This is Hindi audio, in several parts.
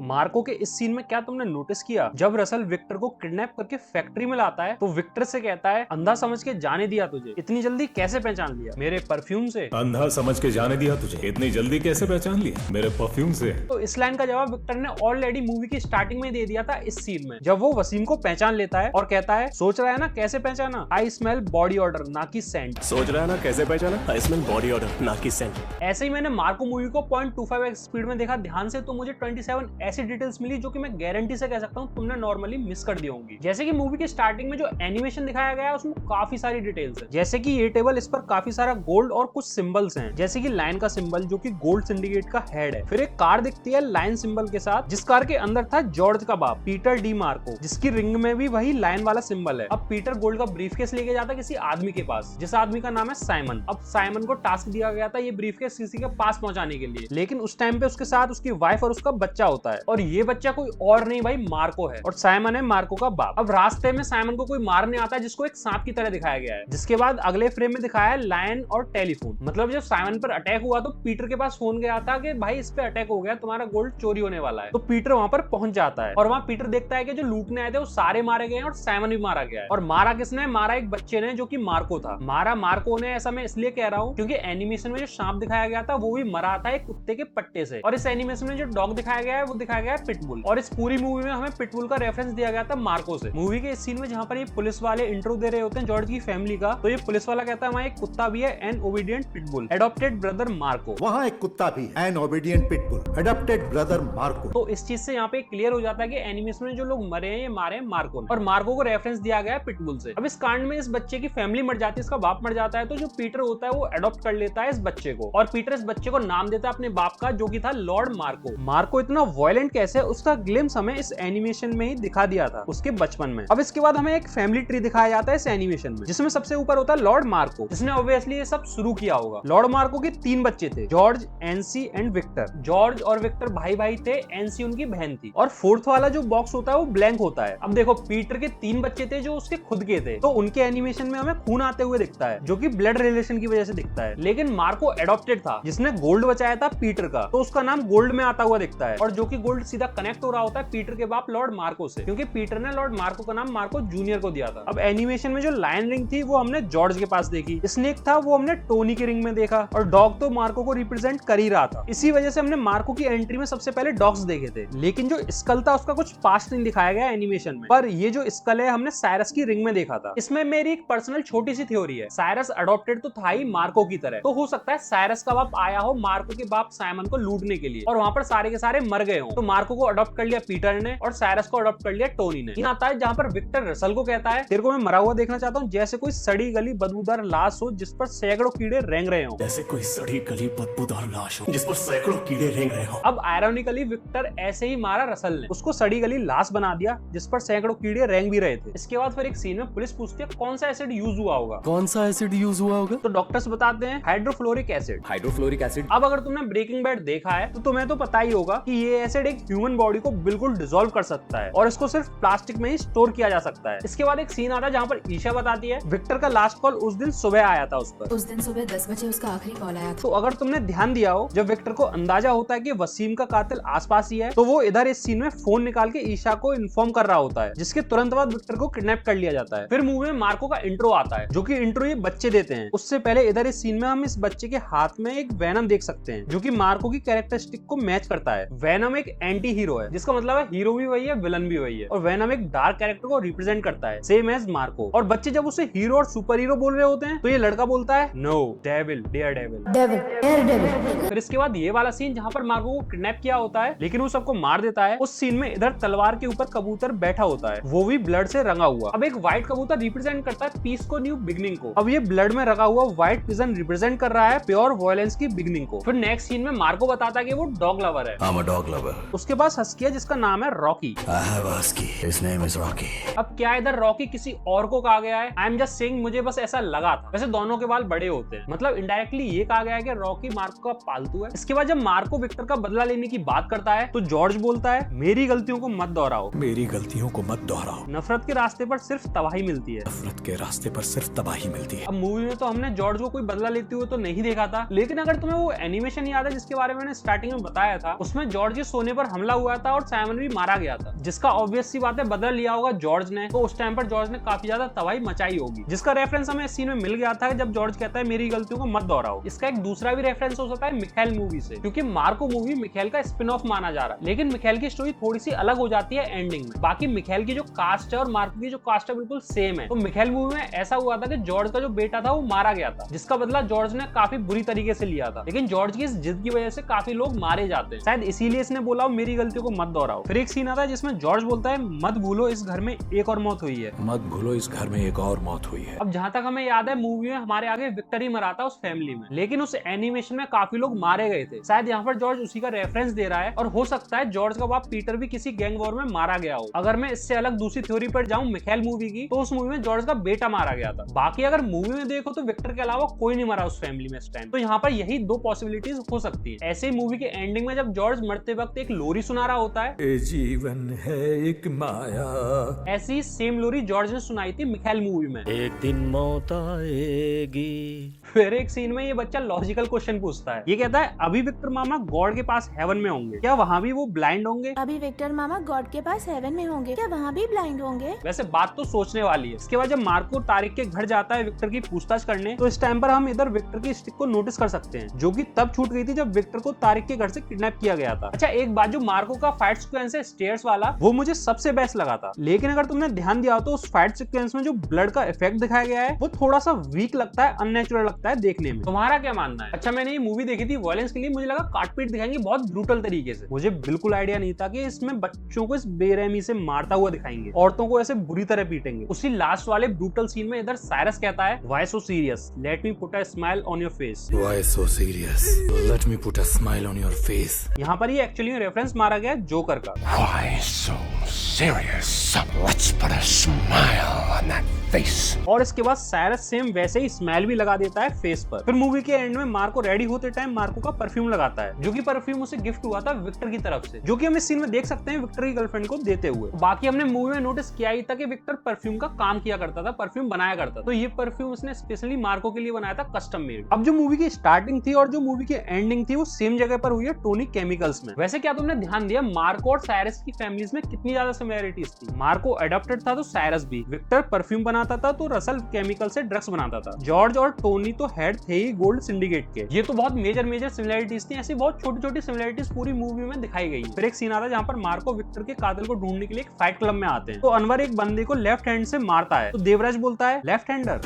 मार्को के इस सीन में क्या तुमने नोटिस किया, जब रसल विक्टर को किडनैप करके फैक्ट्री में लाता है तो विक्टर से कहता है अंधा समझ के जाने दिया तुझे, इतनी जल्दी कैसे पहचान लिया? मेरे परफ्यूम से। अंधा समझ के जाने दिया तुझे, इतनी जल्दी कैसे पहचान लिया? मेरे परफ्यूम से। तो इस लाइन का जवाब विक्टर ने ऑलरेडी मूवी की स्टार्टिंग में दे दिया था इस सीन में, जब वो वसीम को पहचान लेता है और कहता है सोच रहा है ना कैसे पहचाना, आई स्मेल बॉडी ऑर्डर ना कि सेंट। सोच रहा है ना कैसे पहचाना, आई स्मेल बॉडी ऑर्डर ना कि सेंट। ऐसे ही मैंने मार्को मूवी को 0.25x स्पीड में देखा ध्यान से, तो मुझे 27 ऐसी डिटेल्स मिली जो कि मैं गारंटी से कह सकता हूँ तुमने नॉर्मली मिस कर दी होंगी। जैसे कि मूवी की स्टार्टिंग में जो एनिमेशन दिखाया गया है उसमें काफी सारी डिटेल्स है, जैसे कि ये टेबल, इस पर काफी सारा गोल्ड और कुछ सिंबल्स हैं, जैसे कि लाइन का सिंबल जो कि गोल्ड सिंडिकेट का हेड है। फिर एक कार दिखती है लाइन सिंबल के साथ, जिस कार के अंदर था जॉर्ज का बाप पीटर डी मार्को, जिसकी रिंग में भी वही लाइन वाला सिंबल है। अब पीटर गोल्ड का ब्रीफकेस लेके जाता किसी आदमी के पास, जिस आदमी का नाम है साइमन। अब साइमन को टास्क दिया गया था ये ब्रीफकेस किसी के पास पहुंचाने के लिए, लेकिन उस टाइम पे उसके साथ उसकी वाइफ और उसका बच्चा होता है, और ये बच्चा कोई और नहीं भाई मार्को है, और साइमन है मार्को का बाप। अब रास्ते में साइमन को कोई मारने आता है जिसको एक सांप की तरह दिखाया गया है, जिसके बाद अगले फ्रेम में दिखाया है लायन और टेलीफोन। मतलब जब साइमन पर अटैक हुआ तो पीटर के पास फोन गया था कि भाई इस पे अटैक हो गया, तुम्हारा गोल्ड चोरी होने वाला है। तो पीटर वहां पर पहुंच जाता है और वहां पीटर देखता है कि जो लूटने आए थे वो सारे मारे गए हैं और साइमन भी मारा गया है। और मारा किसने? मारा एक बच्चे ने जो कि मार्को था। मारा मार्को ने, ऐसा मैं इसलिए कह रहा हूँ क्योंकि एनिमेशन में जो सांप दिखाया गया था वो भी मरा था एक कुत्ते के पट्टे से, और इस एनिमेशन में जो डॉग दिखाया गया है वो दिखाया गया है पिटबुल, और इस पूरी मूवी में हमें पिटबुल का रेफरेंस दिया गया था मार्को से। मूवी के इस सीन में जहां पर ये पुलिस वाले इंट्रो दे रहे होते हैं जॉर्ज की फैमिली का, तो ये पुलिस वाला कहता है वहां एक कुत्ता भी है, an obedient pitbull, adopted brother Marco. वहाँ एक कुत्ता भी है, an obedient pitbull, adopted brother Marco. तो इस चीज से यहाँ पे क्लियर हो जाता है कि एनिमेशन में जो लोग मरे हैं ये मारे हैं मार्को ने, और मार्को को रेफरेंस दिया गया है पिटबुल से। अब इस कांड में इस बच्चे की फैमिली मर जाती है, इसका बाप मर जाता है, तो जो पीटर होता है वो अडॉप्ट कर लेता है इस बच्चे को, और पीटर इस बच्चे को नाम देता है अपने बाप का जो कि था लॉर्ड मार्को। मार्को इतना वायलेंट कैसे, उसका ग्लिम्स हमें इस एनिमेशन में ही दिखा दिया था उसके बचपन में। अब इसके बाद हमें एक फैमिली ट्री दिखाया जाता है इस एनिमेशन में, जिसमें सबसे ऊपर होता है लॉर्ड मार्को, जिसने ऑब्वियसली ये सब शुरू किया होगा। लॉर्ड मार्को के 3 बच्चे थे, जॉर्ज, एनसी एंड विक्टर। जॉर्ज और विक्टर भाई भाई थे, एनसी उनकी बहन थी, और 4th वाला जो बॉक्स होता है वो ब्लैंक होता है। अब देखो पीटर के 3 बच्चे थे जो उसके खुद के थे, तो उनके एनिमेशन में हमें खून आते हुए दिखता है जो कि ब्लड रिलेशन की वजह से दिखता है। लेकिन मार्को एडॉप्टेड था जिसने गोल्ड बचाया था पीटर का, तो उसका नाम गोल्ड में आता हुआ दिखता है, और जो कि गोल्ड सीधा कनेक्ट हो रहा होता है पीटर के बाप लॉर्ड मार्को से, क्योंकि पीटर ने लॉर्ड मार्को का नाम मार्को जूनियर को दिया था। अब एनिमेशन में जो लायन रिंग थी वो हमने जॉर्ज के पास देखी, स्नेक था वो हमने टोनी की रिंग में देखा, और डॉग तो मार्को को रिप्रेजेंट कर ही रहा था। इसी वजह से हमने मार्को की एंट्री में सबसे पहले डॉग्स देखे थे। लेकिन जो स्कल था उसका कुछ पास्ट नहीं दिखाया गया एनिमेशन में, पर ये जो स्कल है हमने साइरस की रिंग में देखा था। इसमें मेरी एक पर्सनल छोटी सी थ्योरी है, साइरस अडॉप्टेड तो था ही मार्को की तरह, तो हो सकता है साइरस का बाप आया हो मार्को के बाप साइमन को लूटने के लिए, और वहां पर सारे के सारे मर गए हो, तो मार्को को अडॉप्ट कर लिया पीटर ने और साइरस को अडॉप्ट कर लिया टोनी ने। यहाँ आता है जहाँ पर विक्टर रसल को कहता है तेरे को मैं मरा हुआ देखना चाहता हूँ, जैसे कोई सड़ी गली बदबूदार लाश हो जिस पर सैकड़ों कीड़े रेंग रहे हो। जैसे कोई सड़ी गली बदबूदार लाश हो जिस पर सैकड़ों कीड़े रेंग रहे हो। अब आयरॉनिकली विक्टर ऐसे ही मारा रसल ने, उसको सड़ी गली लाश बना दिया जिस पर सैकड़ों कीड़े रेंग भी रहे थे। इसके बाद फिर एक सीन में पुलिस पूछती है कौन सा एसिड यूज हुआ होगा, कौन सा एसिड यूज हुआ होगा? तो डॉक्टर्स बताते हैं हाइड्रोफ्लोरिक एसिड। Hydrofluoric acid. अब अगर तुमने ब्रेकिंग बैड देखा है तो तुम्हें तो पता ही होगा कि ये एसिड एक ह्यूमन बॉडी को बिल्कुल डिसॉल्व कर सकता है, और इसको सिर्फ प्लास्टिक में ही स्टोर किया जा सकता है। इसके बाद एक सीन आता है जहाँ पर ईशा बताती है विक्टर का लास्ट कॉल उस दिन सुबह आया था उस पर। उस दिन सुबह 10 बजे उसका आखिरी कॉल आया था। तो अगर तुमने ध्यान दिया हो, जब विक्टर को अंदाजा होता है कि वसीम का कातिल आसपास ही है, तो वो इधर इस सीन में फोन निकाल के ईशा को इन्फॉर्म कर रहा होता है, जिसके तुरंत बाद विक्टर को किडनैप कर लिया जाता है। फिर मूवी में मार्को का इंट्रो आता है, जो कि इंट्रो ये बच्चे देते हैं। उससे पहले इधर इस सीन में हम इस बच्चे के हाथ में एक वेनम देख सकते हैं, जो कि मार्को की कैरेक्टरिस्टिक को मैच करता है। वेनम एक एंटी हीरो है, जिसका मतलब है हीरो भी वही है विलन भी वही है, और वेनम एक डार्क कैरेक्टर को रिप्रेजेंट करता है सेम एज मार्को। और बच्चे जब उसे हीरो और सुपर हीरो बोल रहे होते हैं तो ये लड़का बोलता है no devil, dare devil, devil, dare devil. फिर इसके बाद ये वाला सीन जहाँ पर मार्को को किडनैप किया होता है लेकिन वो सबको मार देता है, उस सीन में इधर तलवार के ऊपर कबूतर बैठा होता है, वो भी ब्लड से रंगा हुआ। अब एक व्हाइट कबूतर रिप्रेजेंट करता है पीस को, न्यू बिगनिंग को। अब ये ब्लड में रंगा हुआ व्हाइट पिजन रिप्रेजेंट कर रहा है प्योर वायलेंस की बिगनिंग को। फिर नेक्स्ट सीन में मार्को बताता है कि वो डॉग लवर है। I'm a dog lover. उसके पास हस्की है जिसका नाम है Rocky. I have a husky. His name is Rocky. अब क्या इधर रॉकी किसी और को कहा गया है? आई एम जस्ट सेइंग, मुझे बस ऐसा लगा था। वैसे दोनों के बाल बड़े होते हैं, मतलब इनडायरेक्टली ये कहा गया है कि रॉकी मार्को का पालतू है। इसके बाद जब मार्को विक्टर का बदला लेने की बात करता है तो जॉर्ज बोलता है मेरी गलतियों को मत दोहराओ, मेरी गलतियों को मत दोहराओ। नफरत के रास्ते पर सिर्फ तबाही मिलती है। नफरत के रास्ते पर सिर्फ तबाही मिलती है। अब मूवी में तो हमने जॉर्ज को कोई बदला लेते हुए तो नहीं देखा था, लेकिन अगर तुम्हें वो एनिमेशन याद है जिसके बारे में मैंने स्टार्टिंग में बताया था, उसमें जॉर्ज ये सोने पर हमला हुआ था और साइमन भी मारा गया था, जिसका ऑब्वियस सी बात है बदला लिया होगा जॉर्ज ने। तो उस टाइम पर जॉर्ज ने काफी ज्यादा तबाही मचाई होगी, जिसका रेफरेंस हमें इस सीन में मिल गया था जब जॉर्ज कहता है मेरी गलतियों को मत दोहराओ। इसका एक दूसरा भी रेफरेंस हो सकता है मिखाइल मूवी से, क्योंकि मार्को मूवी मिखाइल का स्पिन ऑफ माना जा रहा है, लेकिन मिखाइल की स्टोरी थोड़ी सी अलग हो जाती है एंडिंग में। बाकी मिखाइल की जो कास्ट है और मार्को की जो कास्ट है बिल्कुल सेम है। तो मिखाइल मूवी में ऐसा हुआ था कि जॉर्ज का जो बेटा था वो मारा गया था, जिसका बदला जॉर्ज ने काफी बुरी तरीके से लिया था, लेकिन जॉर्ज की इस जिद की वजह से काफी लोग मारे जाते हैं। शायद इसीलिए इसने बोला मेरी गलतियों को मत दोहराओ। फिर एक सीन आता है जिसमें जॉर्ज बोलता है मत भूलो इस घर में एक और मौत हुई है, मत भूलो इस घर में एक और मौत हुई है। अब जहां तक हमें याद है मूवी में हमारे आगे विक्टर ही मरा था उस फैमिली में, लेकिन उस एनिमेशन में काफी लोग मारे गए थे। शायद यहाँ पर जॉर्ज उसी का रेफरेंस दे रहा है, और हो सकता है जॉर्ज का बाप पीटर भी किसी गैंग वॉर में मारा गया हो। अगर मैं इससे अलग दूसरी थ्योरी पर जाऊं मिखाइल मूवी की, तो उस मूवी में जॉर्ज का बेटा मारा गया था। बाकी अगर मूवी में देखो तो विक्टर के अलावा कोई नहीं मरा उस फैमिली में इस टाइम। तो यहाँ पर यही दो पॉसिबिलिटीज हो सकती है। ऐसे ही मूवी के एंडिंग में जब जॉर्ज मरते वक्त एक लोरी सुना रहा होता है, ये जीवन है एक माया, ऐसी ही सेम लोरी जॉर्ज ने सुनाई थी मिखाइल मूवी में। एक दिन मौत आएगी। फिर एक सीन में ये बच्चा लॉजिकल क्वेश्चन पूछता है, ये कहता है अभी विक्टर मामा गॉड के पास हेवन में होंगे, क्या वहाँ भी वो ब्लाइंड होंगे? अभी विक्टर मामा गॉड के पास हेवन में होंगे, क्या वहाँ भी ब्लाइंड होंगे? वैसे बात तो सोचने वाली है। इसके बाद जब मार्को तारिक के घर जाता है विक्टर की पूछताछ करने, तो इस टाइम पर हम इधर विक्टर की स्टिक को नोटिस कर सकते हैं, जो कि तब छूट गई थी जब विक्टर को तारिक के घर से किडनैप किया गया था। अच्छा, एक बात, जो मार्को का फाइट सीक्वेंस है स्टेयर्स वाला, वो मुझे सबसे बेस्ट लगा था, लेकिन अगर तुमने ध्यान दिया तो उस फाइट सीक्वेंस में जो ब्लड का इफेक्ट दिखाया गया है वो थोड़ा सा वीक लगता है, अननेचुरल लगता है देखने में। तुम्हारा क्या मानना है? अच्छा, मैंने ये मूवी देखी थी वायलेंस के लिए, मुझे लगा काटपीट दिखाएंगे बहुत ब्रूटल तरीके से। मुझे बिल्कुल आइडिया नहीं था कि इसमें बच्चों को इस बेरहमी से मारता हुआ दिखाएंगे, औरतों को ऐसे बुरी तरह पीटेंगे। उसी लास्ट वाले ब्रूटल सीन में इधर साइरस कहता है why so serious, let me put a smile on your face. Why so serious? Let me put a smile on your face. यहाँ पर ये एक्चुअली में रेफरेंस मारा गया है जोकर का। Why so serious? Let's put a smile on that face. और इसके बाद साइरस सेम वैसे ही स्माइल भी लगा देता है फेस पर। फिर मूवी के एंड में मार्को रेडी होते टाइम मार्को का परफ्यूम लगाता है, जो कि परफ्यूम उसे गिफ्ट हुआ था विक्टर की तरफ से, जो कि हम इस सीन में देख सकते हैं विक्टर की गर्लफ्रेंड को देते हुए। बाकी हमने मूवी में नोटिस किया ही था कि विक्टर परफ्यूम का काम किया करता था, परफ्यूम बनाया करता था। तो ये परफ्यूम उसने स्पेशली मार्को के लिए बनाया था, कस्टम मेड। अब जो मूवी की स्टार्टिंग थी और जो मूवी की एंडिंग थी वो सेम जगह पर हुई है, टोनी केमिकल्स में। वैसे क्या तुमने ध्यान दिया मार्को और साइरस की फैमिलीज में कितनी ज्यादा सिमिलरिटीज थी? मार्को अडॉप्टेड था तो साइरस भी, विक्टर परफ्यूम बनाता था तो रसल केमिकल से ड्रग्स बनाता था, जॉर्ज और टोनी तो हेड थे ही गोल्ड सिंडिकेट के। ये तो बहुत मेजर सिमिलरिटीज थी, ऐसी बहुत छोटी छोटी सिमिलरिटीज पूरी मूवी में दिखाई गई। फिर एक सीन आता है जहाँ पर मार्को विक्टर के कातिल को ढूंढने के लिए एक फाइट क्लब में आते हैं। तो अनवर एक बंदे को लेफ्ट हैंड से मारता है, तो देवराज बोलता है लेफ्ट हैंडर।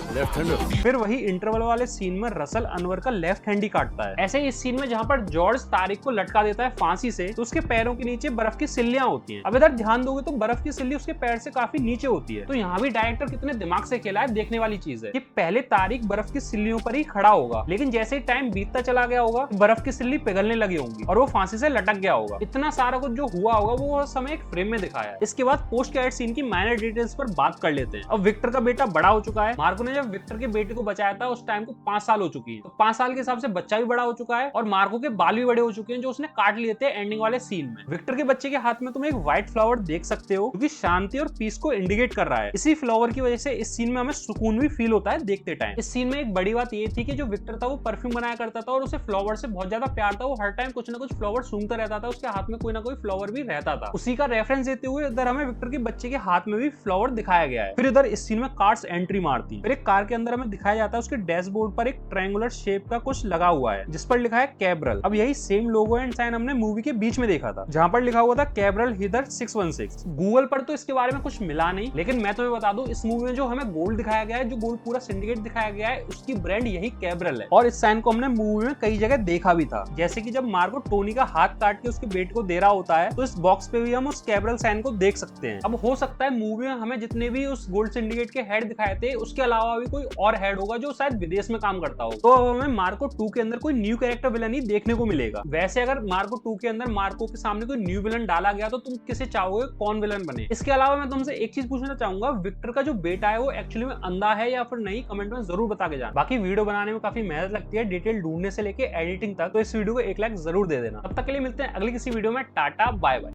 फिर वही इंटरवल वाले सीन में रसल अनवर का लेफ्ट हैंड ही काटता है। ऐसे इस सीन में जहाँ पर जॉर्ज तारिक को लटका देता है फांसी से, तो उसके पैरों के नीचे बर्फ की सिल्लियां होती हैं। अब इधर ध्यान दोगे तो बर्फ की सिल्ली उसके पैर से काफी नीचे होती है। तो यहाँ भी डायरेक्टर कितने दिमाग से खेला है, देखने वाली चीज है कि पहले तारिक बर्फ की सिल्लियों पर ही खड़ा होगा, लेकिन जैसे ही टाइम बीतता चला गया होगा बर्फ की सिल्ली पिघलने लगी होंगी और वो फांसी से लटक गया होगा। इतना सारा कुछ जो हुआ होगा वो समय एक फ्रेम में दिखाया है। इसके बाद पोस्ट क्रेडिट सीन की माइनर डिटेल्स पर बात कर लेते हैं। अब विक्टर का बेटा बड़ा हो चुका है। मार्को ने जब विक्टर के बेटे को बचाया था उस टाइम को 5 साल हो चुकी है, तो 5 साल के हिसाब से बच्चा भी बड़ा हो चुका है और मार्को के बाल भी बड़े हो चुके हैं, जो उसने काट लिए थे एंडिंग वाले सीन में। विक्टर के बच्चे के हाथ में तुम एक व्हाइट फ्लावर देख सकते हो, क्योंकि शांति और पीस को इंडिकेट कर रहा है। इसी फ्लावर की वजह से इस सीन में हमें सुकून भी फील होता है देखते टाइम। इस सीन में एक बड़ी बात ये थी कि जो विक्टर था वो परफ्यूम बनाया करता था और उसे फ्लावर से बहुत ज्यादा प्यार था। वो हर टाइम कुछ ना कुछ फ्लावर सूंघता रहता था, उसके हाथ में कोई ना कोई फ्लावर भी रहता था। उसी का रेफरेंस देते हुए इधर हमें विक्टर के बच्चे के हाथ में भी फ्लावर दिखाया गया है। फिर इधर इस सीन में कार्स एंट्री मारती है। फिर एक कार के अंदर हमें दिखाया जाता है उसके डैशबोर्ड पर एक ट्रायंगुलर शेप का कुछ लगा हुआ है जिस पर लिखा है कैब्रल। अब यही सेम लोगो एंड साइन हमने मूवी के बीच में देखा था, जहां पर लिखा हुआ था कैब्रल हिदर 616। गूगल पर तो इसके बारे में कुछ मिला नहीं, लेकिन मैं तुम्हें बता दूं इस मूवी में जो हमें गोल्ड दिखाया गया है, जो गोल्ड पूरा सिंडिकेट दिखाया गया है, उसकी ब्रांड यही कैब्रल है। और इस साइन को हमने मूवी में कई जगह देखा भी था, जैसे कि जब मार्को टोनी का हाथ काट के उसके बेटे को दे रहा होता है तो इस बॉक्स पे भी हम उस कैब्रल साइन को देख सकते हैं। अब हो सकता है मूवी में हमें जितने भी उस गोल्ड सिंडिकेट के हेड दिखाए थे उसके अलावा भी कोई और हेड होगा जो शायद विदेश में काम करता हो। तो अब हमें मार्को 2 के अंदर कोई न्यू कैरेक्टर विलन ही देखने को मिलेगा। वैसे अगर मार्को 2 के अंदर मार्को के सामने कोई न्यू विलन डाला गया तो तुम किसे चाहोगे कौन विलन बने? इसके अलावा मैं तुमसे एक चीज पूछना चाहूंगा, विक्टर का जो बेटा है वो एक्चुअली में अंधा है या फिर नहीं? कमेंट में जरूर बता के जाना। बाकी वीडियो बनाने में काफी मेहनत लगती है, डिटेल ढूंढने से लेके एडिटिंग तक, तो इस वीडियो को 1 लाइक जरूर दे देना। तब तक के लिए मिलते हैं अगली किसी वीडियो में। Tata bye bye.